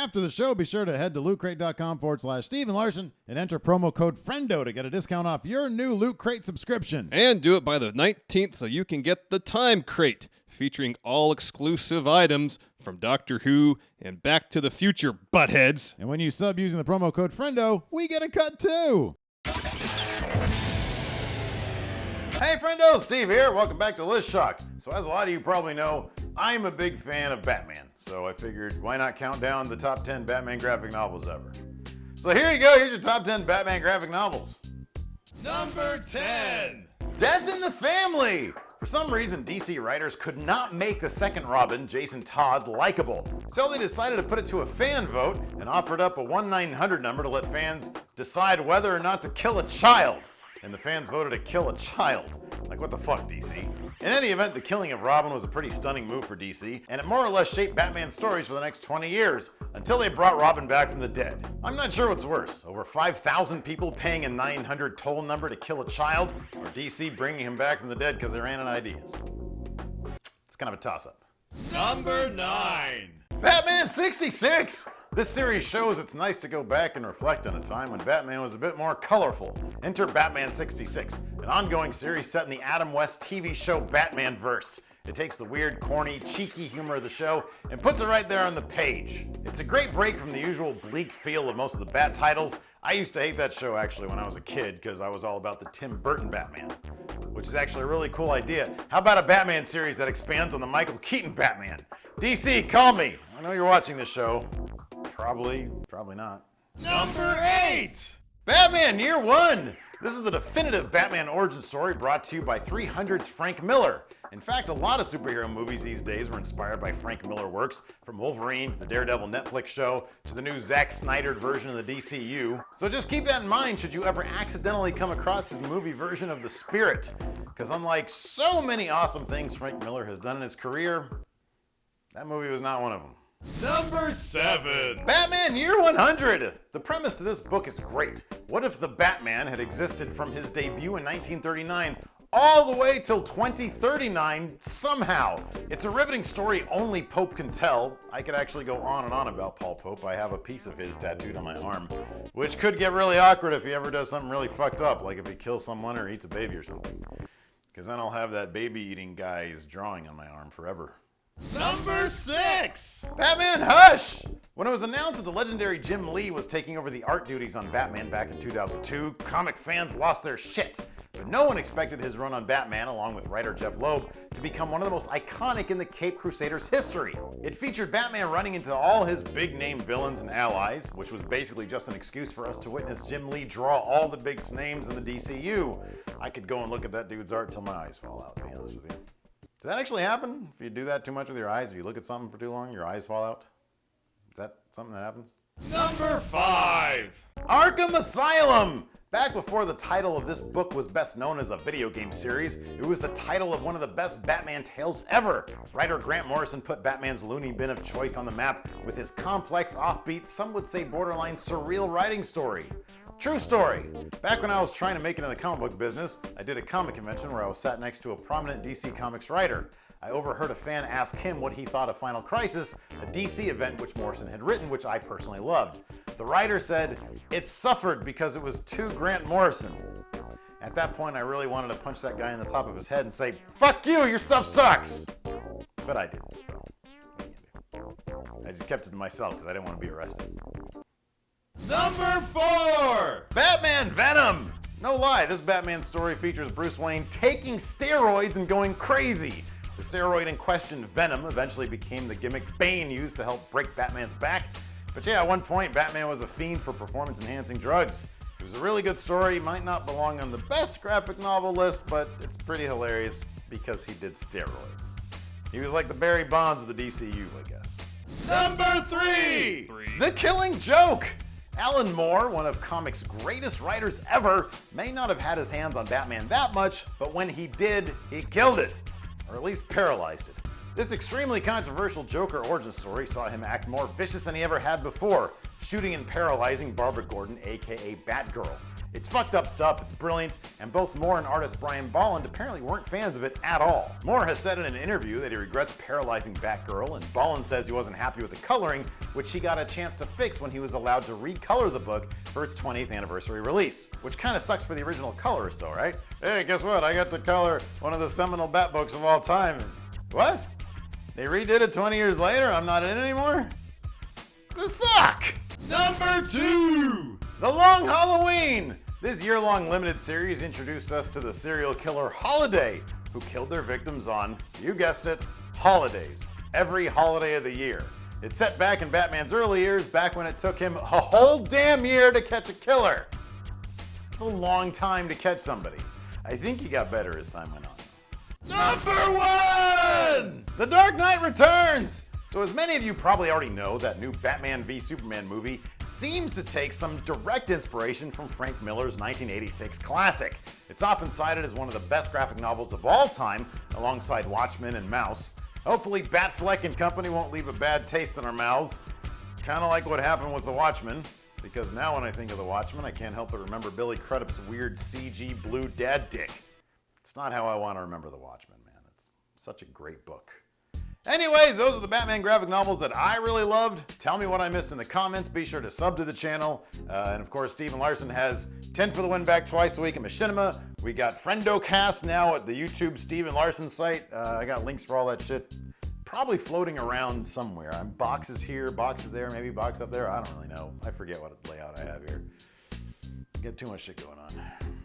after the show, be sure to head to lootcrate.com/Steve and Larson and enter promo code FRIENDO to get a discount off your new Loot Crate subscription. And do it by the 19th so you can get the Time Crate, featuring all exclusive items from Doctor Who and Back to the Future, buttheads. And when you sub using the promo code FRIENDO, we get a cut too. Hey friendo, Steve here. Welcome back to LISTSHOCK. So as a lot of you probably know, I'm a big fan of Batman. So I figured, why not count down the top 10 Batman graphic novels ever? So here you go, here's your top 10 Batman graphic novels. Number 10. Death in the Family. For some reason, DC writers could not make the second Robin, Jason Todd, likable. So they decided to put it to a fan vote and offered up a 1-900 number to let fans decide whether or not to kill a child. And the fans voted to kill a child. Like, what the fuck, DC? In any event, the killing of Robin was a pretty stunning move for DC, and it more or less shaped Batman's stories for the next 20 years, until they brought Robin back from the dead. I'm not sure what's worse, over 5,000 people paying a 900 toll number to kill a child, or DC bringing him back from the dead because they ran out of ideas. It's kind of a toss-up. Number 9. Batman 66! This series shows it's nice to go back and reflect on a time when Batman was a bit more colorful. Enter Batman 66, an ongoing series set in the Adam West TV show Batman-verse. It takes the weird, corny, cheeky humor of the show and puts it right there on the page. It's a great break from the usual bleak feel of most of the Bat titles. I used to hate that show actually when I was a kid because I was all about the Tim Burton Batman, which is actually a really cool idea. How about a Batman series that expands on the Michael Keaton Batman? DC, call me. I know you're watching this show. Probably not. Number 8. Batman Year One. This is the definitive Batman origin story brought to you by 300's Frank Miller. In fact, a lot of superhero movies these days were inspired by Frank Miller works, from Wolverine to the Daredevil Netflix show to the new Zack Snyder version of the DCU. So just keep that in mind should you ever accidentally come across his movie version of The Spirit. Because unlike so many awesome things Frank Miller has done in his career, that movie was not one of them. Number 7. Batman Year 100! The premise to this book is great. What if the Batman had existed from his debut in 1939 all the way till 2039 somehow? It's a riveting story only Pope can tell. I could actually go on and on about Paul Pope. I have a piece of his tattooed on my arm, which could get really awkward if he ever does something really fucked up, like if he kills someone or eats a baby or something. Because then I'll have that baby eating guy's drawing on my arm forever. Number 6. Batman Hush! When it was announced that the legendary Jim Lee was taking over the art duties on Batman back in 2002, comic fans lost their shit. But no one expected his run on Batman, along with writer Jeff Loeb, to become one of the most iconic in the Caped Crusaders history. It featured Batman running into all his big-name villains and allies, which was basically just an excuse for us to witness Jim Lee draw all the big names in the DCU. I could go and look at that dude's art till my eyes fall out, to be honest with you. Does that actually happen? If you do that too much with your eyes, if you look at something for too long, your eyes fall out? Is that something that happens? Number 5. Arkham Asylum! Back before the title of this book was best known as a video game series, it was the title of one of the best Batman tales ever. Writer Grant Morrison put Batman's loony bin of choice on the map with his complex, offbeat, some would say borderline surreal writing story. True story. Back when I was trying to make it in the comic book business, I did a comic convention where I was sat next to a prominent DC Comics writer. I overheard a fan ask him what he thought of Final Crisis, a DC event which Morrison had written, which I personally loved. The writer said, "It suffered because it was too Grant Morrison." At that point, I really wanted to punch that guy in the top of his head and say, "Fuck you, your stuff sucks!" But I didn't. I just kept it to myself because I didn't want to be arrested. Number 4. Batman Venom! No lie, this Batman story features Bruce Wayne taking steroids and going crazy. The steroid in question, Venom, eventually became the gimmick Bane used to help break Batman's back. But yeah, at one point, Batman was a fiend for performance-enhancing drugs. It was a really good story, might not belong on the best graphic novel list, but it's pretty hilarious because he did steroids. He was like the Barry Bonds of the DCU, I guess. Number 3. The Killing Joke! Alan Moore, one of comics' greatest writers ever, may not have had his hands on Batman that much, but when he did, he killed it. Or at least paralyzed it. This extremely controversial Joker origin story saw him act more vicious than he ever had before, shooting and paralyzing Barbara Gordon, aka Batgirl. It's fucked up stuff, it's brilliant, and both Moore and artist Brian Bolland apparently weren't fans of it at all. Moore has said in an interview that he regrets paralyzing Batgirl, and Bolland says he wasn't happy with the coloring, which he got a chance to fix when he was allowed to recolor the book for its 20th anniversary release. Which kinda sucks for the original colorist though, right? Hey, guess what? I got to color one of the seminal Bat books of all time. What? They redid it 20 years later? I'm not in it anymore? The fuck? Number 2! The Long Halloween! This year-long limited series introduced us to the serial killer Holiday, who killed their victims on, you guessed it, holidays. Every holiday of the year. It's set back in Batman's early years, back when it took him a whole damn year to catch a killer. It's a long time to catch somebody. I think he got better as time went on. Number 1! The Dark Knight Returns! So as many of you probably already know, that new Batman v Superman movie seems to take some direct inspiration from Frank Miller's 1986 classic. It's often cited as one of the best graphic novels of all time, alongside Watchmen and Mouse. Hopefully Batfleck and company won't leave a bad taste in our mouths. Kinda like what happened with The Watchmen, because now when I think of The Watchmen, I can't help but remember Billy Crudup's weird CG blue dad dick. It's not how I want to remember The Watchmen, man. It's such a great book. Anyways, those are the Batman graphic novels that I really loved. Tell me what I missed in the comments. Be sure to sub to the channel. And of course, Steve and Larson has 10 for the win back twice a week at Machinima. We got FriendoCast now at the YouTube Steve and Larson site. I got links for all that shit probably floating around somewhere. Boxes here, boxes there, maybe box up there. I don't really know. I forget what layout I have here. Get too much shit going on.